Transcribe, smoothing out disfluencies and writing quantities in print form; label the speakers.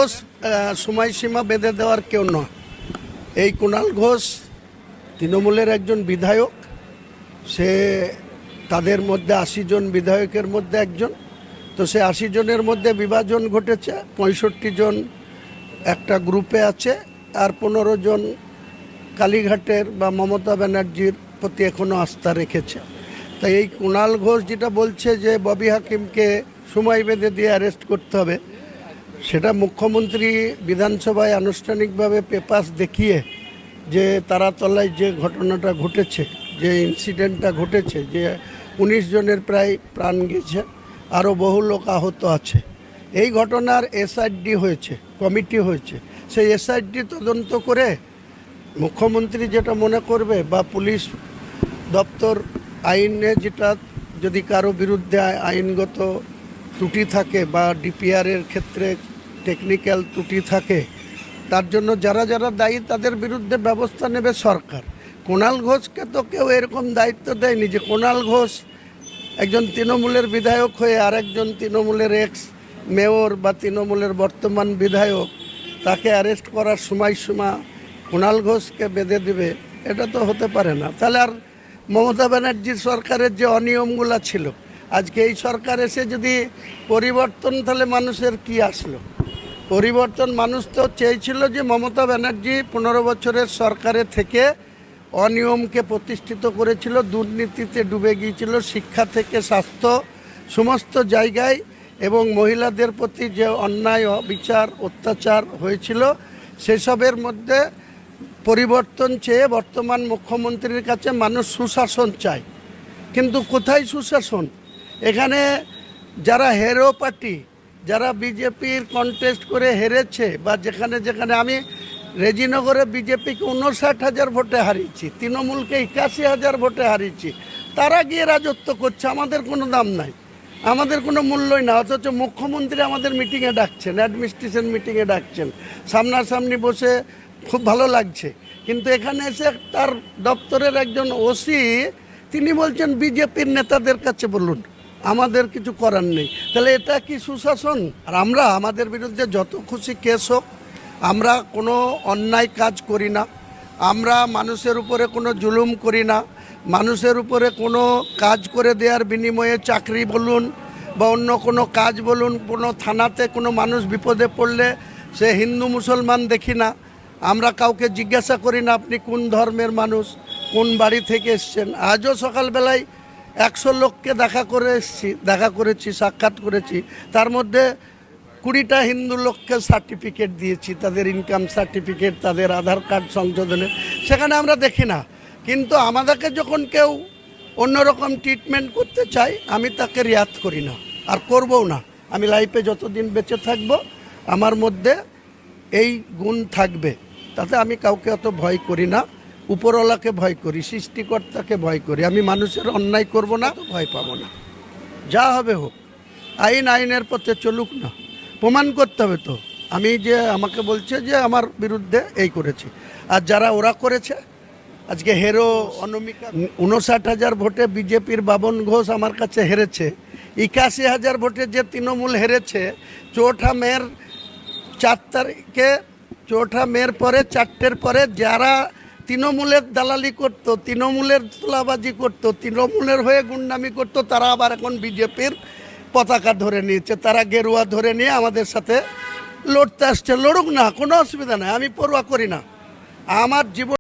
Speaker 1: ঘোষ সময়সীমা বেঁধে দেওয়ার কেউ নয়। এই কুণাল ঘোষ তৃণমূলের একজন বিধায়ক, সে তাদের মধ্যে 80 জন বিধায়কের মধ্যে একজন। তো সে 80 জনের মধ্যে বিভাজন ঘটেছে, 65 জন একটা গ্রুপে আছে, আর 15 জন কালীঘাটের বা মমতা ব্যানার্জির প্রতি এখনও আস্থা রেখেছে। তাই এই কুণাল ঘোষ যেটা বলছে যে ববি হাকিমকে সময় বেঁধে দিয়ে অ্যারেস্ট করতে হবে, সেটা মুখ্যমন্ত্রী বিধানসভায় আনুষ্ঠানিকভাবে পেপারস দেখিয়ে যে তারাতলায় যে ঘটনাটা ঘটেছে, যে ইনসিডেন্টটা ঘটেছে, যে 19 জনের প্রায় প্রাণ গেছে, আরও বহু লোক আহত আছে, এই ঘটনার এসআইডি হয়েছে, কমিটি হয়েছে। সেই এসআইডি তদন্ত করে মুখ্যমন্ত্রী যেটা মনে করবে বা পুলিশ দপ্তর আইনে যেটা, যদি কারো বিরুদ্ধে আইনগত ত্রুটি থাকে বা ডিপিআরের ক্ষেত্রে টেকনিক্যাল ত্রুটি থাকে, তার জন্য যারা যারা দায়ী তাদের বিরুদ্ধে ব্যবস্থা নেবে সরকার। কুণাল ঘোষকে তো কেউ এরকম দায়িত্ব দেয়নি যে কুণাল ঘোষ একজন তৃণমূলের বিধায়ক হয়ে আরেকজন তৃণমূলের এক্স মেয়র বা তৃণমূলের বর্তমান বিধায়ক তাকে অ্যারেস্ট করার সময়সীমা কুণাল ঘোষকে বেঁধে দেবে, এটা তো হতে পারে না। তাহলে আর মমতা ব্যানার্জির সরকারের যে অনিয়মগুলো ছিল, আজকে এই সরকার এসে যদি পরিবর্তন, তাহলে মানুষের কি আসলো? পরিবর্তন মানুষ তো চেয়েছিল যে মমতা ব্যানার্জি 15 বছরের সরকারে থেকে অনিয়মকে প্রতিষ্ঠিত করেছিল, দুর্নীতিতে ডুবে গিয়েছিল, শিক্ষা থেকে স্বাস্থ্য সমস্ত জায়গায়, এবং মহিলাদের প্রতি যে অন্যায় বিচার অত্যাচার হয়েছিল সেসবের মধ্যে পরিবর্তন চেয়ে বর্তমান মুখ্যমন্ত্রীর কাছে মানুষ সুশাসন চায়। কিন্তু কোথায় সুশাসন? এখানে যারা হেরো পার্টি, যারা বিজেপির কন্টেস্ট করে হেরেছে, বা যেখানে যেখানে আমি রেজিনগরে বিজেপিকে 59,000 ভোটে হারিয়েছি, তৃণমূলকে 81,000 ভোটে হারিয়েছি, তারা গিয়ে রাজত্ব করছে, আমাদের কোনো দাম নাই, আমাদের কোনো মূল্যই না। অথচ মুখ্যমন্ত্রী আমাদের মিটিংয়ে ডাকছেন, অ্যাডমিনিস্ট্রেশন মিটিংয়ে ডাকছেন, সামনাসামনি বসে খুব ভালো লাগছে। কিন্তু এখানে এসে তার দপ্তরের একজন ওসি তিনি বলছেন বিজেপির নেতাদের কাছে বলুন, আমাদের কিছু করার নেই। তাহলে এটা কি সুশাসন? আর আমরা আমাদের বিরুদ্ধে যত খুশি কেস হোক, আমরা কোনো অন্যায় কাজ করি না, আমরা মানুষের উপরে কোনো জুলুম করি না, মানুষের উপরে কোনো কাজ করে দেওয়ার বিনিময়ে চাকরি বলুন বা অন্য কোনো কাজ বলুন, কোনো থানাতে কোনো মানুষ বিপদে পড়লে সে হিন্দু মুসলমান দেখি না, আমরা কাউকে জিজ্ঞাসা করি না আপনি কোন ধর্মের মানুষ, কোন বাড়ি থেকে এসছেন। আজও সকালবেলায় 100 লোককে দেখা করেছি, সাক্ষাৎ করেছি, তার মধ্যে 20টা হিন্দু লোককে সার্টিফিকেট দিয়েছি, তাদের ইনকাম সার্টিফিকেট, তাদের আধার কার্ড সংশোধনে, সেখানে আমরা দেখি না। কিন্তু আমাদেরকে যখন কেউ অন্যরকম ট্রিটমেন্ট করতে চায়, আমি তাকে রিয়াত করি না, আর করবও না। আমি লাইফে যতদিন বেঁচে থাকব আমার মধ্যে এই গুণ থাকবে, তাতে আমি কাউকে অত ভয় করি না, উপরওয়ালাকে ভয় করি, সৃষ্টিকর্তাকে ভয় করি। আমি মানুষের অন্যায় করব না, ভয় পাবো না, যা হবে হোক, আইন আইনের পথে চলুক না, প্রমাণ করতে হবে তো। আমি যে আমাকে বলছে যে আমার বিরুদ্ধে এই করেছি, আর যারা ওরা করেছে, আজকে হেরো অনামিকা 59,000 ভোটে বিজেপির বাবন ঘোষ আমার কাছে হেরেছে, 81,000 ভোটে যে তৃণমূল হেরেছে, 4 মের 4 তারিখে, 4 মের পরে 4টের পরে যারা তৃণমূলের দালালি করতো, তৃণমূলের তোলাবাজি করতো, তৃণমূলের হয়ে গুন্ডামি করতো, তারা আবার এখন বিজেপির পতাকা ধরে নিয়েছে, তারা গেরুয়া ধরে নিয়ে আমাদের সাথে লড়তে আসছে। লড়ুক না, কোনো অসুবিধা নেই, আমি পরোয়া করি না। আমার জীবন